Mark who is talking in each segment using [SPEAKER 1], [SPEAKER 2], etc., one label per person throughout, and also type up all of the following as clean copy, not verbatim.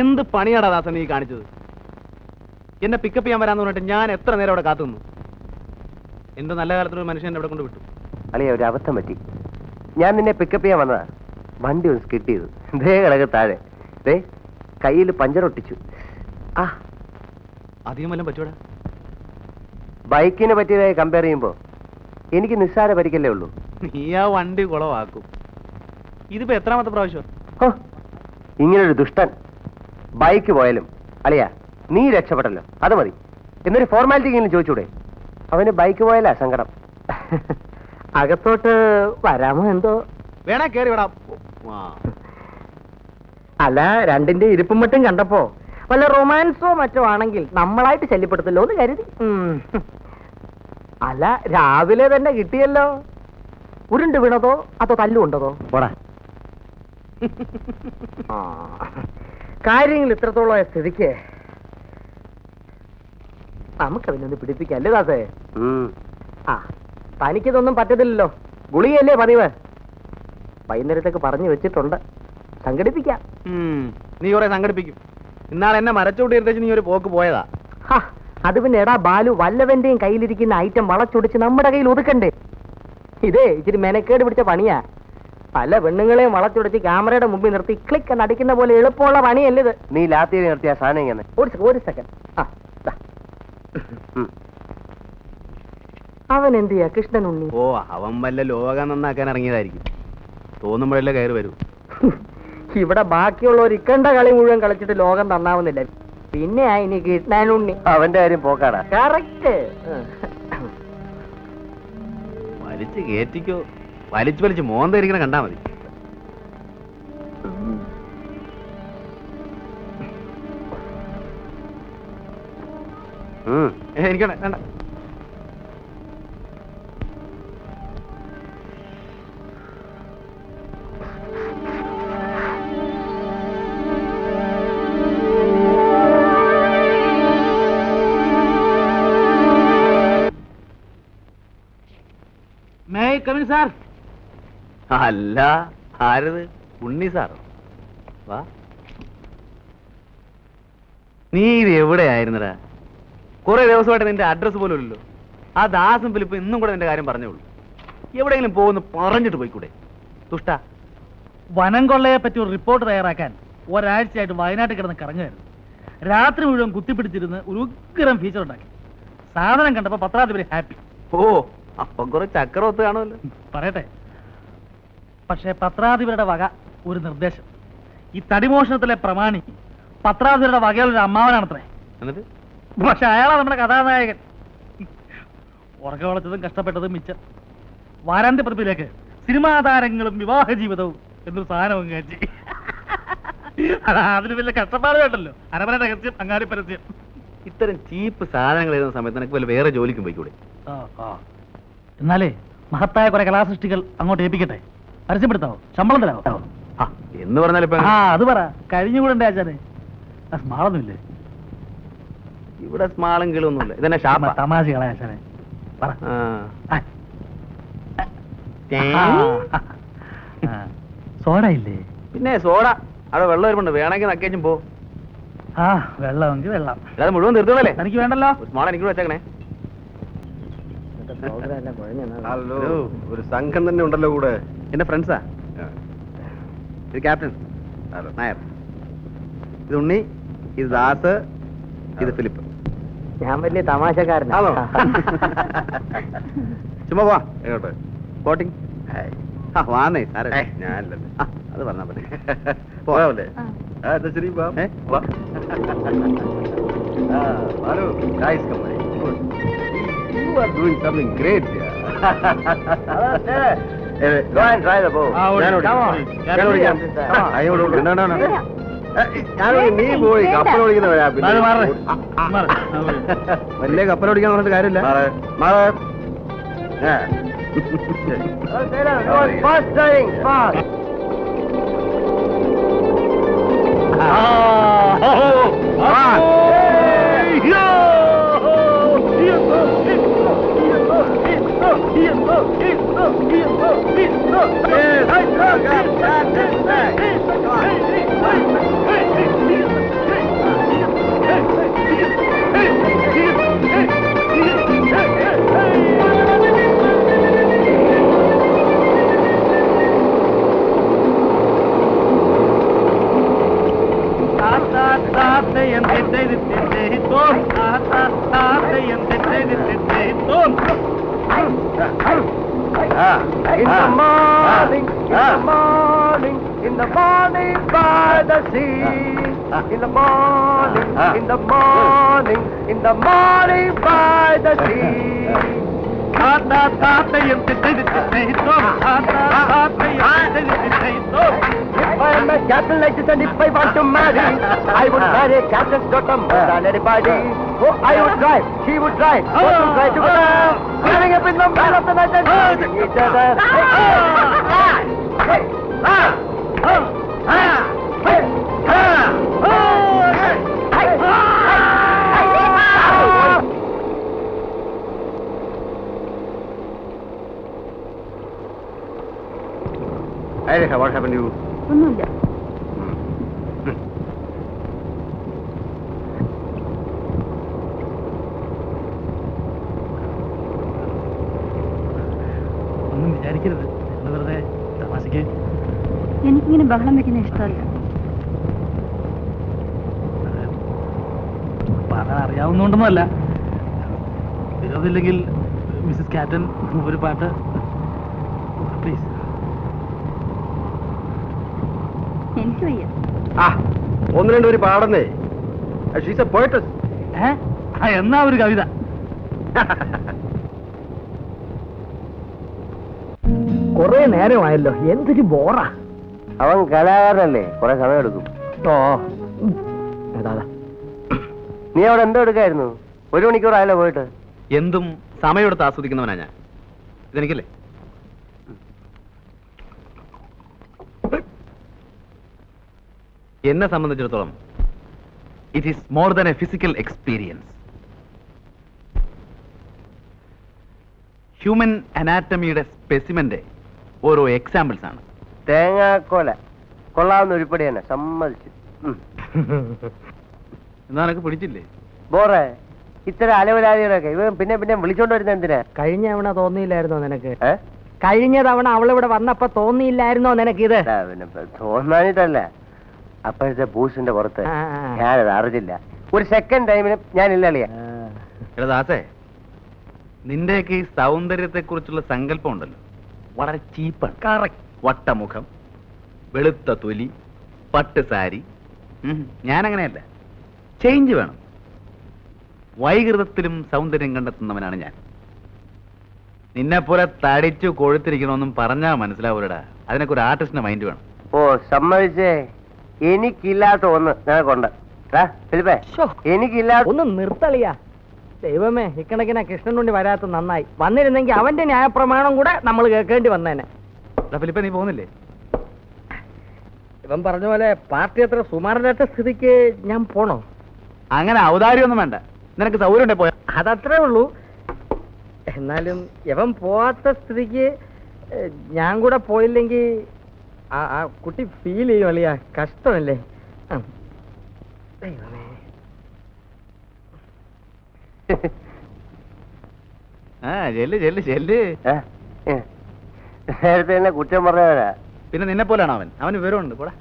[SPEAKER 1] എന്ത് പണിയാടാ ദാസൻ നീ കാണിച്ചത്? എന്നെ പിക്കപ്പ് ചെയ്യാൻ വരാന്ന് പറഞ്ഞിട്ട് ഞാൻ എത്ര നേരം അവിടെ കാത്തുനിന്നു. എന്റെ നല്ല കാലത്തിന് ഒരു മനുഷ്യൻ അവിടെ കൊണ്ട് വിട്ടു.
[SPEAKER 2] അളിയ, ഒരു അബദ്ധം പറ്റി. ഞാൻ നിന്നെ പിക്കപ്പ് ചെയ്യാൻ വന്നതാ. വണ്ടി ഒന്ന് സ്കിറ്റ് ചെയ്തു. ദേ കിടക്ക് താഴെ. ദേ കയ്യിൽ പഞ്ചർ ഒട്ടിച്ചു. ആ,
[SPEAKER 1] അധികം വല്ലതും പറ്റൂടാ?
[SPEAKER 2] ബൈക്കിനെ പറ്റിയതായി കമ്പയർ ചെയ്യുമ്പോ എനിക്ക് നിസ്സാര പരിക്കല്ലേ ഉള്ളൂ.
[SPEAKER 1] നീ ആ വണ്ടി കുളവാക്കും. ഇതിപ്പോ എത്രാമത്തെ പ്രാവശ്യം?
[SPEAKER 2] ഇങ്ങനൊരു ദുഷ്ടൻ ബൈക്ക് പോയാലും അളിയ നീ രക്ഷപ്പെട്ടല്ലോ, അത് മതി. എന്നൊരു ഫോർമാലിറ്റി എങ്കിലും ചോദിച്ചൂടെ? അവന് ബൈക്ക് പോയാലാ സങ്കടം. അകത്തോട്ട് വരാമോ എന്തോ?
[SPEAKER 1] വേണേ കേറി വിടാം.
[SPEAKER 3] അല്ല, രണ്ടിന്റെ ഇരിപ്പും മറ്റും കണ്ടപ്പോ വല്ല റൊമാൻസോ മറ്റോ ആണെങ്കിൽ നമ്മളായിട്ട് ശല്യപ്പെടുത്തല്ലോ എന്ന് കരുതി. അല്ല, രാവിലെ തന്നെ കിട്ടിയല്ലോ. ഉരുണ്ട് വീണതോ അതോ തല്ലുകൊണ്ടതോ?
[SPEAKER 2] പോടാ.
[SPEAKER 3] കാര്യങ്ങൾ ഇത്രത്തോളം സ്ഥിതിക്ക് നമുക്കതിനൊന്ന് പിടിപ്പിക്കല്ലേ ദാസേ? ആ, തനിക്കിതൊന്നും പറ്റത്തില്ലല്ലോ. ഗുളികയല്ലേ പതിവ്. വൈകുന്നേരത്തേക്ക് പറഞ്ഞു വെച്ചിട്ടുണ്ട്. സംഘടിപ്പിക്കാം.
[SPEAKER 1] നീ കുറെ സംഘടിപ്പിക്കും. ഇന്നാളെ എന്നെ മരച്ചോട്ടി എടുത്തേച്ച് നീ ഒരു പോക്ക് പോയതാ.
[SPEAKER 3] അത് പിന്നെ എടാ ബാലു, വല്ലവന്റെയും കയ്യിലിരിക്കുന്ന ഐറ്റം വളച്ചൊടിച്ച് നമ്മുടെ കയ്യിൽ ഒതുക്കണ്ടേ? ഇതേ ഇച്ചിരി മെനക്കേട് പിടിച്ച പണിയാ. പല പെണ്ണുങ്ങളെയും വളച്ചൊടിച്ച് ക്യാമറയുടെ മുമ്പിൽ നിർത്തി ക്ലിക്ക് എന്ന് അടിക്കുന്ന പോലെ എളുപ്പമുള്ള പണിയല്ലേ ഇത്?
[SPEAKER 2] നീ ലാത്തി നിർത്തിയ സാധനം ഇങ്ങനെ.
[SPEAKER 3] ഒരു സെക്കൻഡ്. അവൻ എന്ത് ചെയ്യാ കൃഷ്ണൻ ഉണ്ണി?
[SPEAKER 1] ഓ, അവൻ വല്ല ലോകം നന്നാക്കാൻ ഇറങ്ങിയതായിരിക്കും. തോന്നുമ്പോഴല്ലേ കയറി വരൂ.
[SPEAKER 3] ഇവിടെ ബാക്കിയുള്ളവർ ഇക്കണ്ട കളി മുഴുവൻ കളിച്ചിട്ട് ലോകം നന്നാവുന്നില്ല. പിന്നെ ഇനി കൃഷ്ണൻ ഉണ്ണി
[SPEAKER 2] അവന്റെ കാര്യം പോക്കാടാ.
[SPEAKER 3] കറക്റ്റ്.
[SPEAKER 1] വലിച്ചു കേറ്റിക്കോ. വലിച്ചു വലിച്ച് മോന്തരിക്കണ കണ്ടാ മതി. എനിക്കണ വേണ്ട. സാർ. അല്ല, ആരത്? ഉണ്ണി സാർ. വാ. നീ ഇത് എവിടെയായിരുന്നടാ? കുറെ ദിവസമായിട്ട് നിന്റെ അഡ്രസ് പോലും ഇല്ലല്ലോ. ആ ദാസും ഫിലിപ്പ് ഇന്നും കൂടെ നിന്റെ കാര്യം പറഞ്ഞേ ഉള്ളൂ. എവിടെയെങ്കിലും പോകുന്നു പറഞ്ഞിട്ട് പോയിക്കൂടെ? ദുഷ്ട.
[SPEAKER 4] വനം കൊള്ളയെ പറ്റി ഒരു റിപ്പോർട്ട് തയ്യാറാക്കാൻ ഒരാഴ്ചയായിട്ട് വയനാട്ടിൽ കിടന്ന് കറങ്ങുമായിരുന്നു. രാത്രി മുഴുവൻ കുത്തിപ്പിടിച്ചിരുന്ന് ഒരു ഉഗ്രം ഫീച്ചർ ഉണ്ടാക്കി. സാധനം കണ്ടപ്പോ പത്രാധിപര് ഹാപ്പി.
[SPEAKER 1] ഓ, അപ്പം കുറെ ചക്രവത്ത് കാണുമല്ലോ.
[SPEAKER 4] പറയട്ടെ, പക്ഷെ പത്രാധിപരുടെ വക ഒരു നിർദ്ദേശം. ഈ തടിമോഷണത്തിലെ പ്രമാണി പത്രാധിപരുടെ വകയിലൊരു അമ്മാവനാണത്രേ.
[SPEAKER 1] എന്നിട്ട്
[SPEAKER 4] പക്ഷെ അയാളാ നമ്മുടെ കഥാനായകൻ. ഉറക്ക വളച്ചതും കഷ്ടപ്പെട്ടതും മിച്ചം. വാരാന്ത്യപ്പതിപ്പിലേക്ക് സിനിമാ താരങ്ങളും വിവാഹ ജീവിതവും എന്നൊരു സാധനവും കാച്ചി. അതിന് വലിയ കഷ്ടപ്പാട് വേണ്ടല്ലോ. അരമന രഹസ്യം, അങ്ങാടി പരസ്യം.
[SPEAKER 1] ഇത്തരം ചീപ്പ് സാധനങ്ങൾ എഴുതുന്ന സമയത്ത് എനിക്ക് വല്ല വേറെ ജോലിക്കും പോയിക്കൂടെ?
[SPEAKER 4] എന്നാലേ മഹത്തായ കുറെ കലാസൃഷ്ടികൾ അങ്ങോട്ട് ഏൽപ്പിക്കട്ടെ. പരസ്യപ്പെടുത്താവോ? ശമ്പളം തരാവോ?
[SPEAKER 1] എന്ന് പറഞ്ഞാലിപ്പോ
[SPEAKER 4] അത് പറ. കഴിഞ്ഞുകൂടെ ആചാരെ. സ്മാളൊന്നുമില്ലേ
[SPEAKER 1] ഇവിടെ? സ്മാളും കീഴൊന്നുമില്ല. ഇതന്നെ ഷാപ്പ.
[SPEAKER 4] തമാശകളെ ആചാരെ പറ. സോഡ ഇല്ലേ?
[SPEAKER 1] പിന്നെ സോഡ അവിടെ വെള്ളം വരുമ്പോ വേണമെങ്കിൽ നക്കേച്ചും പോ.
[SPEAKER 4] വെള്ളമെങ്കിൽ വെള്ളം.
[SPEAKER 1] അത് മുഴുവൻ തീർത്തോളല്ലേ?
[SPEAKER 4] എനിക്ക് വേണ്ടല്ലോ.
[SPEAKER 1] സ്മാൾ എനിക്ക് വെച്ചേക്കണേ.
[SPEAKER 2] ഒരു സംഘം തന്നെ ഉണ്ടല്ലോ കൂടെ.
[SPEAKER 1] എന്റെ ഫ്രണ്ട്സാ. ഇത് ക്യാപ്റ്റൻ നായർ, ഇത് ഉണ്ണി, ഇത് ദാസ്, ഇത് ഫിലിപ്പ്.
[SPEAKER 3] ഞാൻ വലിയ തമാശക്കാരനാണോ?
[SPEAKER 1] ചുമ്മാ പോവാ. കോട്ടിങ് വാന്നേ സാറേ. ഞാനല്ലേ അത് പറഞ്ഞാ മതി. പോവാല്ലേ? ശരി. You are doing something great here. Go and try the bow. Come on. നീ പോയി കപ്പൽ ഓടിക്കുന്നവരാ. വലിയ കപ്പൽ ഓടിക്കാൻ പറഞ്ഞിട്ട് കാര്യമില്ല.
[SPEAKER 4] താത്തയം തെറ്റെഴുതിട്ടേത്തോം താത്തയം തെറ്റെഴുതിട്ടേത്തോം
[SPEAKER 2] In the morning, in the morning by the sea. In the morning, in the morning, in the morning by the sea.
[SPEAKER 4] താത്തയം തെറ്റെഴുതിട്ടേത്തോം താത്തയം തെറ്റെഴുതിട്ടേത്തോം.
[SPEAKER 2] If I am a captain like this and if I want to marry, I would marry a captain's daughter more than anybody. Oh, I would drive, she would drive, both would drive together, running up in the middle of the night and shooting each other. Hey, what happened to you?
[SPEAKER 5] ഒന്നുമില്ല.
[SPEAKER 4] ഒന്നും വിചാരിക്കരുത്, ഞങ്ങൾ വെറുതെ തമാശക്ക്.
[SPEAKER 5] എനിക്കിങ്ങനെ ബഹളം വെക്കുന്ന ഇഷ്ടമല്ല.
[SPEAKER 4] പാടാൻ അറിയാവുന്നോണ്ടൊന്നുമല്ല. വിരോധമില്ലെങ്കിൽ മിസ്സസ് ക്യാപ്റ്റൻ ഒരു പാട്ട് പ്ലീസ്.
[SPEAKER 5] എനിക്ക് വയ്യ.
[SPEAKER 2] ഒന്ന് രണ്ടു പാടുന്നേ. She's a poetess.
[SPEAKER 4] എന്നാ ഒരു കവിത.
[SPEAKER 3] കൊറേ നേരമായല്ലോ, എന്തൊരു ബോറാ.
[SPEAKER 2] അവൻ കലാകാരനല്ലേ, കുറെ സമയം എടുക്കും.
[SPEAKER 3] ഓ അതാ
[SPEAKER 2] നീ അവിടെ എന്തോ എടുക്കായിരുന്നു? 1 മണിക്കൂറായല്ലോ പോയിട്ട്.
[SPEAKER 1] എന്തും സമയമെടുത്ത് ആസ്വദിക്കുന്നവനാ ഞാൻ. ഇതെനിക്കല്ലേ? എന്നെ സംബന്ധിച്ചിടത്തോളം it is more than a physical experience. Human അനാറ്റമിയുടെ സ്പെസിമെന്റെ ഓരോ എക്സാമ്പിൾസ് ആണ്.
[SPEAKER 2] തേങ്ങാക്കോല കൊള്ളാവുന്ന ഉരുപ്പടി തന്നെ, സമ്മതിച്ചു.
[SPEAKER 1] എന്നാ നിനക്ക് പിടിച്ചില്ലേ?
[SPEAKER 2] ബോറേ, ഇത്തരം അലവലാദികളൊക്കെ ഇവൻ പിന്നെ പിന്നെ വിളിച്ചോണ്ട് വരുന്ന എന്തിനാ?
[SPEAKER 3] കഴിഞ്ഞ തവണ തോന്നിയില്ലായിരുന്നോ നിനക്ക്? കഴിഞ്ഞ തവണ അവളിവിടെ വന്നപ്പോ തോന്നിയില്ലായിരുന്നോ നിനക്ക് ഇത്?
[SPEAKER 2] പിന്നെ തോന്നാനിട്ടല്ല, അപ്പോഴത്തെ ബൂസിന്റെ പുറത്ത് ഞാനത് അറിഞ്ഞില്ല. ഒരു സെക്കൻഡ് ടൈമിന് ഞാനില്ല അളിയാ.
[SPEAKER 1] എടാ ദാസേ, നിന്റെയൊക്കെ ഈ സൗന്ദര്യത്തെ കുറിച്ചുള്ള സങ്കല്പം ഉണ്ടല്ലോ, വളരെ ചീപ്പാണ്. കറക്റ്റ്. വട്ടമുഖം, വെളുത്ത തൊലി, പട്ട് സാരി. ഞാനങ്ങനെയല്ല, ചേഞ്ച് വേണം. വൈകൃതത്തിലും സൗന്ദര്യം കണ്ടെത്തുന്നവനാണ് ഞാൻ. നിന്നെപ്പോലെ തടിച്ചു കൊഴുത്തിരിക്കണമെന്നും പറഞ്ഞാൽ മനസ്സിലാവൂലടാ. അതിനൊക്കെ ഒരു ആർട്ടിസ്റ്റിന്റെ മൈൻഡ് വേണം.
[SPEAKER 2] ഓ സമ്മതിച്ചേ, എനിക്കില്ലാത്ത ഒന്ന് നിനക്കുണ്ട്. എനിക്കില്ലാത്ത
[SPEAKER 3] ഒന്ന് നിർത്തളിയാ. ദൈവമേ, ഇക്കണക്കിനാ കൃഷ്ണനുണ്ണി വരാത്ത നന്നായി. വന്നിരുന്നെങ്കിൽ അവന്റെ ന്യായപ്രമാണം കൂടെ നമ്മൾ കേൾക്കേണ്ടി വന്നേനെ.
[SPEAKER 1] ഫിലിപ്പ, നീ പോകുന്നില്ലേ?
[SPEAKER 3] ഇവൻ പറഞ്ഞ പോലെ പാർട്ടി അത്ര സുമാരനാത്ത സ്ഥിതിക്ക് ഞാൻ പോണോ?
[SPEAKER 1] അങ്ങനെ ഔദാര്യമൊന്നും വേണ്ട. നിനക്ക് സൗകര്യം ഉണ്ടേ പോയാ.
[SPEAKER 3] അതത്രേ ഉള്ളൂ. എന്നാലും ഇവൻ പോവാത്ത സ്ഥിതിക്ക് ഞാൻ കൂടെ പോയില്ലെങ്കിൽ ആ കുട്ടി ഫീൽ ചെയ്യും അളിയാ. കഷ്ടമല്ലേ? ദൈവമേ.
[SPEAKER 1] ചെല്ല് ചെല്ല് ചെല്ല്.
[SPEAKER 2] നേരത്തെ എന്നെ കുറ്റം പറഞ്ഞവരാ.
[SPEAKER 1] പിന്നെ നിന്നെ പോലെയാണ് അവൻ. അവന് വിവരമുണ്ട്. പോടാ.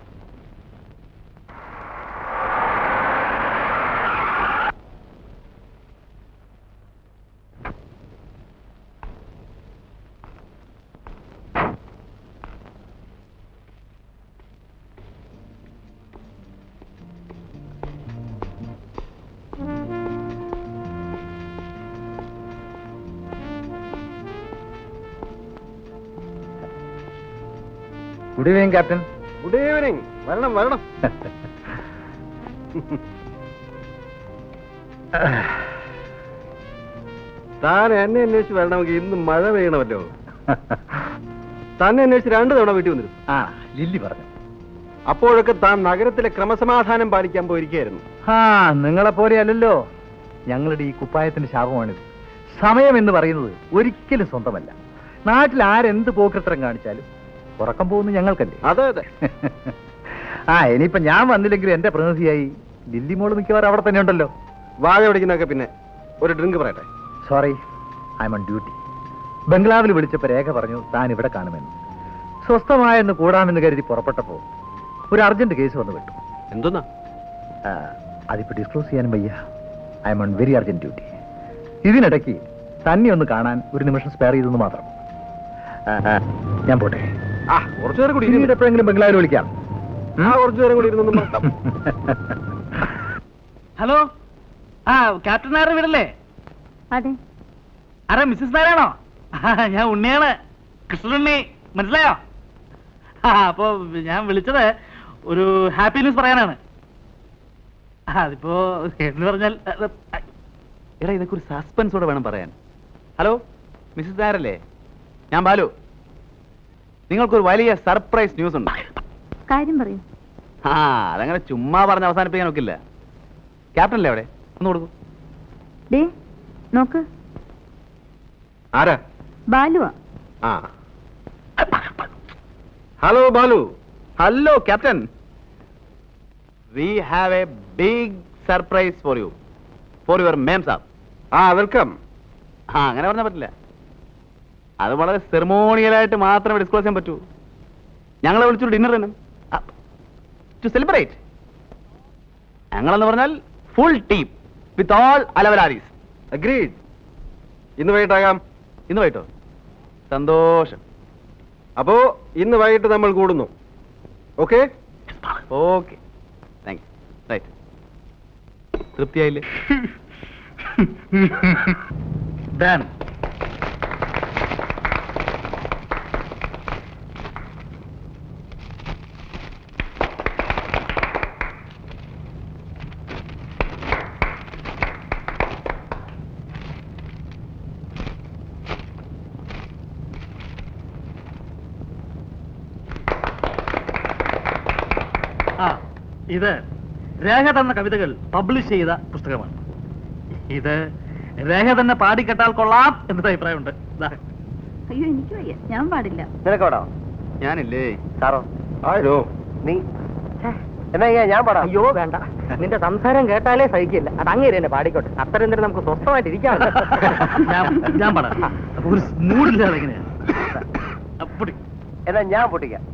[SPEAKER 2] Good evening captain. Good evening. വരണം വരണം. താൻ എന്നെ അന്വേഷിച്ച് വരണമെങ്കിൽ ഇന്ന് മഴ പെയ്യണമല്ലോ. തന്നെ അന്വേഷിച്ച് 2 തവണ വീട്ടിൽ വന്നിരുന്നു.
[SPEAKER 1] ലില്ലി പറഞ്ഞു.
[SPEAKER 2] അപ്പോഴൊക്കെ താൻ നഗരത്തിലെ ക്രമസമാധാനം പാലിക്കാൻ പോയിരിക്കുകയായിരുന്നു.
[SPEAKER 6] നിങ്ങളെ പോലെയല്ലല്ലോ. ഞങ്ങളുടെ ഈ കുപ്പായത്തിന്റെ ശാപമാണിത്. സമയം എന്ന് പറയുന്നത് ഒരിക്കലും സ്വന്തമല്ല. നാട്ടിൽ ആരെന്ത് പോക്കൃത്തരം കാണിച്ചാലും ഉറക്കം പോകുന്നു ഞങ്ങൾക്കല്ലേ?
[SPEAKER 2] അതെ അതെ.
[SPEAKER 6] ഇനിയിപ്പോ ഞാൻ വന്നില്ലെങ്കിലും എന്റെ പ്രതിനിധിയായി ലില്ലി മോള് മിക്കവാറും അവിടെ തന്നെ ഉണ്ടല്ലോ.
[SPEAKER 2] വാഴ പിടിക്കുന്നൊക്കെ. പിന്നെ ഒരു ഡ്രിങ്ക് പറയട്ടെ?
[SPEAKER 6] Sorry, I'm on duty. ബംഗ്ലാവിൽ വിളിച്ചപ്പോ രേഖ പറഞ്ഞു താൻ ഇവിടെ കാണുമെന്ന്. സ്വസ്ഥമായെന്ന് കൂടാമെന്ന് കരുതി പുറപ്പെട്ടപ്പോ ഒരു അർജന്റ് കേസ് വന്നു വിട്ടു.
[SPEAKER 2] എന്തോന്നാ?
[SPEAKER 6] അതിപ്പോ ഡിസ്ക്ലോസ് ചെയ്യാനും വയ്യ. I M on very urgent duty. ഇതിനിടയ്ക്ക് തന്നെ ഒന്ന് കാണാൻ ഒരു നിമിഷം സ്പെയർ ചെയ്തെന്ന് മാത്രം. ഞാൻ പോട്ടെ.
[SPEAKER 2] കുറച്ചു നേരം കൂടി
[SPEAKER 6] പിന്നീട് എപ്പോഴെങ്കിലും ബംഗ്ലാവിൽ വിളിക്കാം.
[SPEAKER 2] കുറച്ചു നേരം കൂടി ഇരുന്നു
[SPEAKER 4] ഹലോ, ആ ക്യാപ്റ്റൻ നായരുടെ വീടല്ലേ?
[SPEAKER 5] അതെ.
[SPEAKER 4] ആരാ, മിസ്സിസ് നായരാണോ? ഞാൻ ഉണ്ണിയാണ്, കൃഷ്ണനുണ്ണി, മനസ്സിലായോ? അപ്പോ ഞാൻ വിളിച്ചത് ഒരു ഹാപ്പി ന്യൂസ് പറയാനാണ്. അതിപ്പോ എന്ന് പറഞ്ഞാൽ
[SPEAKER 1] എടാ, ഇതൊക്കെ ഒരു സസ്പെൻസോടെ വേണം പറയാൻ. ഹലോ മിസ്സിസ് നായരല്ലേ? ഞാൻ ബാലു. നിങ്ങൾക്കൊരു വലിയ സർപ്രൈസ് ന്യൂസ് ഉണ്ട്.
[SPEAKER 5] കാര്യം പറയൂ.
[SPEAKER 1] അതങ്ങനെ ചുമ്മാ പറഞ്ഞ് അവസാനിപ്പിക്കാൻ നോക്കില്ല. ക്യാപ്റ്റൻ അല്ലേ അവിടെ? ഒന്ന് കൊടുക്കൂ.
[SPEAKER 5] ഡേ നോക്ക്,
[SPEAKER 2] ആരാ?
[SPEAKER 5] ബാലുവാ.
[SPEAKER 2] Hello Balu.
[SPEAKER 1] Hello captain. We have a big surprise for you, for your mem sahib.
[SPEAKER 2] Welcome.
[SPEAKER 1] അങ്ങനെ പറഞ്ഞാൽ പറ്റില്ല. അത് വളരെ സെറിമോണിയലായിട്ട് മാത്രമേ ഡിസ്ക്ലോസ് ചെയ്യാൻ പറ്റൂ. ഞങ്ങളെ വിളിച്ചൊരു ഡിന്നർ തന്നെ ടു സെലിബ്രേറ്റ്. ഞങ്ങളെന്ന് പറഞ്ഞാൽ ഫുൾ ടീം വിത്ത് ഓൾ അലവലാരീസ്.
[SPEAKER 2] അഗ്രീഡ്. ഇന്ന് വൈകിട്ടാകാം.
[SPEAKER 1] ഇന്ന് വൈകിട്ടോ? സന്തോഷം.
[SPEAKER 2] അപ്പോ ഇന്ന് വൈകിട്ട് നമ്മൾ കൂടുന്നു. Okay
[SPEAKER 1] okay, thank you. Right, തൃപ്തിയായില്ലേ?
[SPEAKER 4] ഡാൻ. ഇത് രേഖ തന്ന കവിതകൾ പബ്ലിഷ് ചെയ്ത പുസ്തകമാണ്. ഇത് രേഖ തന്നെ പാടിക്കെട്ടാൽ കൊള്ളാം എന്നൊരു അഭിപ്രായമുണ്ട്.
[SPEAKER 5] അയ്യോ എനിക്ക് വയ്യ, ഞാൻ പാടില്ല.
[SPEAKER 2] നിനക്കോടോ?
[SPEAKER 1] ഞാനില്ലേ
[SPEAKER 2] സാറോ? ആരോ നീ? എന്നാ ഞാൻ പാടാം.
[SPEAKER 3] അയ്യോ വേണ്ട, നിന്റെ സംസാരം കേട്ടാലേ സഹിക്കില്ല. അത് അങ്ങേര് തന്നെ പാടിക്കോട്ടെ. അത്രയും നേരം നമുക്ക് സ്വസ്ഥമായിട്ട് ഇരിക്കാം.
[SPEAKER 4] ഞാൻ പാടാം. അപ്പൊ ഒരു മൂഡില്ലാതെ എങ്ങനെയാ?
[SPEAKER 2] എന്നാ ഞാൻ പൊട്ടിക്കാം.